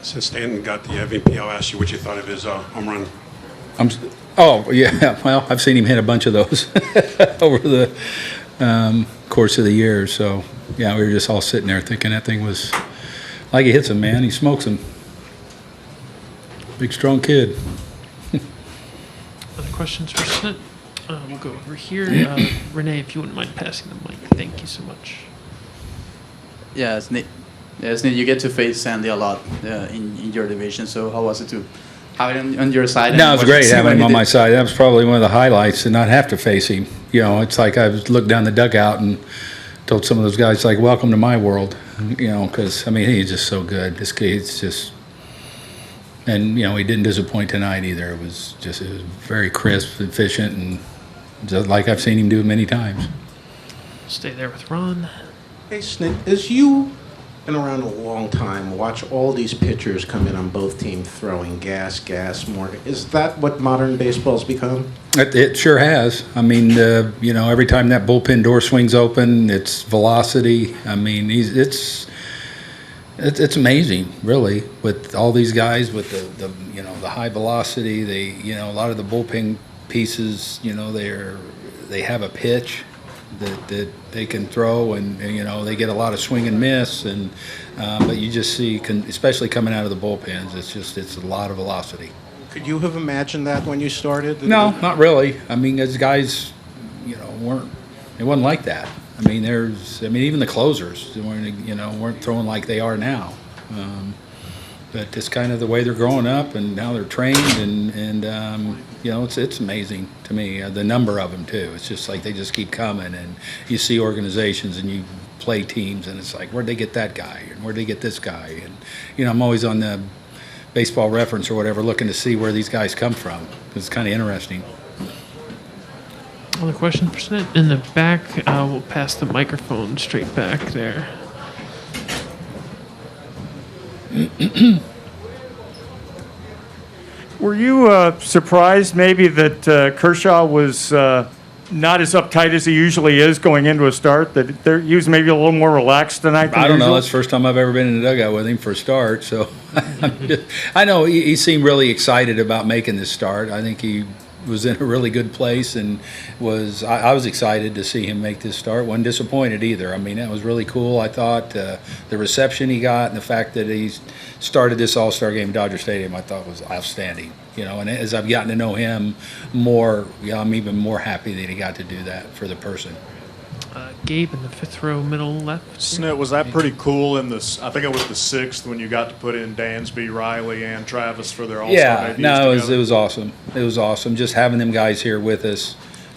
Since Stanton got the MVP, I'll ask you what you thought of his home run. Oh, yeah. Well, I've seen him hit a bunch of those over the course of the year. So, yeah, we were just all sitting there thinking that thing was like he hits him, man. He smokes him. Big, strong kid. Other questions for Snit? We'll go over here. Renee, if you wouldn't mind passing the mic. Thank you so much. Yeah, Snit. Yeah, Snit, you get to face Sandy a lot in your division. So how was it to have it on your side? No, it was great having him on my side. That was probably one of the highlights, to not have to face him. You know, it's like I looked down the dugout and told some of those guys, like, welcome to my world. You know, because, I mean, he's just so good. This kid's just... And, you know, he didn't disappoint tonight either. It was very crisp, efficient, and just like I've seen him do many times. Stay there with Ron. Hey, Snit, as you been around a long time, watch all these pitchers come in on both teams throwing gas, more. Is that what modern baseball's become? It sure has. I mean, you know, every time that bullpen door swings open, it's velocity. I mean, it's amazing, really, with all these guys with the you know, the high velocity. You know, a lot of the bullpen pieces, you know, they have a pitch that they can throw, and you know, they get a lot of swing and miss, and but you just see, especially coming out of the bullpens, it's a lot of velocity. Could you have imagined that when you started? No, not really. I mean, those guys, you know, it wasn't like that. I mean, even the closers weren't throwing like they are now. But it's kind of the way they're growing up and how they're trained, and you know, it's amazing to me, the number of them too. It's just like they just keep coming, and you see organizations and you play teams, and it's like, where'd they get that guy, and where'd they get this guy? And you know, I'm always on the Baseball Reference or whatever, looking to see where these guys come from. It's kind of interesting. Other question for Snit? In the back, we'll pass the microphone straight back there. Were you surprised maybe that Kershaw was not as uptight as he usually is going into a start, that he was maybe a little more relaxed tonight than I don't know. usual? That's the first time I've ever been in the dugout with him for a start. So I know he seemed really excited about making this start. I think he was in a really good place, and I was excited to see him make this start. Wasn't disappointed either. I mean, that was really cool. I thought the reception he got and the fact that he started this All-Star game at Dodger Stadium, I thought was outstanding. You know, and as I've gotten to know him more, I'm even more happy that he got to do that for the person. Gabe in the fifth row, middle left. Snit, was that pretty cool in this? I think it was the sixth when you got to put in Dansby, Riley, and Travis for their All-Star Yeah, debuts no, together? it was awesome. It was awesome just having them guys here with us.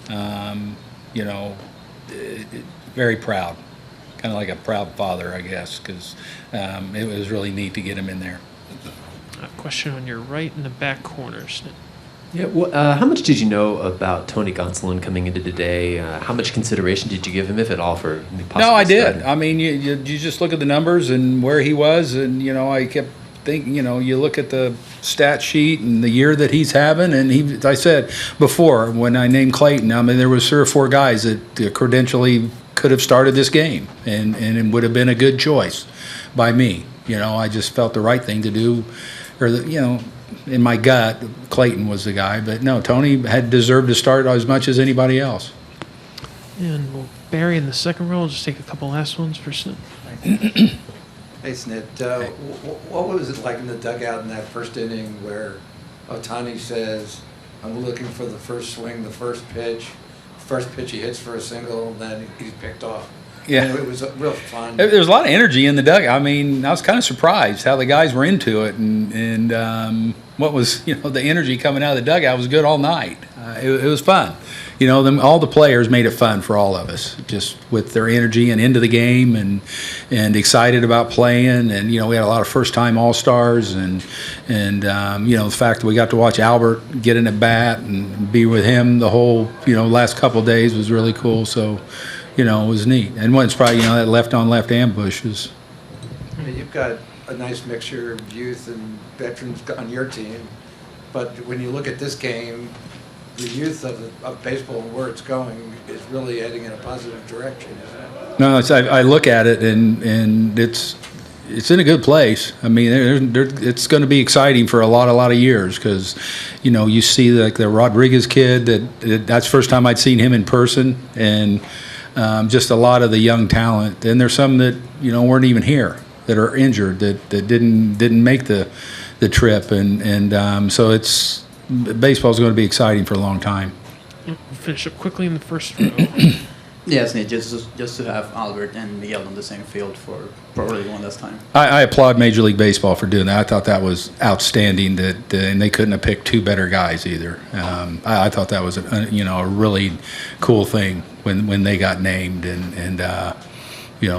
You know, very proud, kind of like a proud father, I guess, because it was really neat to get him in there. A question on your right in the back corner, Snit. Yeah, well, how much did you know about Tony Gonsolin coming into today? How much consideration did you give him, if at all, for possibly No, I did. starting? I mean, you just look at the numbers and where he was, and, you know, I kept thinking, you know, you look at the stat sheet and the year that he's having, and as I said before, when I named Clayton, I mean, there was 3 or 4 guys that credentially could have started this game, and it would have been a good choice by me. You know, I just felt the right thing to do, you know, in my gut, Clayton was the guy. But no, Tony had deserved to start as much as anybody else. And we'll Barry in the second row. We'll just take a couple last ones for Snit. Hey, Snit, what was it like in the dugout in that first inning where Ohtani says, I'm looking for the first swing, the first pitch he hits for a single, and then he's picked off? Yeah. And it was real fun. There was a lot of energy in the dugout. I mean, I was kind of surprised how the guys were into it, and what was, you know, the energy coming out of the dugout was good all night. It was fun. You know, all the players made it fun for all of us, just with their energy and into the game, and excited about playing. And, you know, we had a lot of first-time All-Stars, and you know, the fact that we got to watch Albert get in at bat and be with him the whole, you know, last couple of days was really cool. So, you know, it was neat. And it's probably, you know, that left-on-left ambush is. I mean, you've got a nice mixture of youth and veterans on your team, but when you look at this game, the youth of baseball and where it's going is really heading in a positive direction, isn't it? No, I look at it, and it's, it's in a good place. I mean, it's going to be exciting for a lot of years because, you see like the Rodriguez kid that's the first time I'd seen him in person, and just a lot of the young talent. And there's some that weren't even here that are injured that didn't make the trip, and so baseball's going to be exciting for a long time. We'll finish up quickly in the first row. Yes, Nate, just to have Albert and Miguel on the same field for probably one last time. I applaud Major League Baseball for doing that. I thought that was outstanding. And they couldn't have picked two better guys either. I thought that was a really cool thing when they got named, and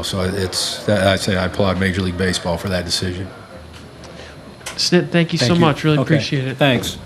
so I'd say I applaud Major League Baseball for that decision. Snit, thank you so much. Really appreciate it. Thanks.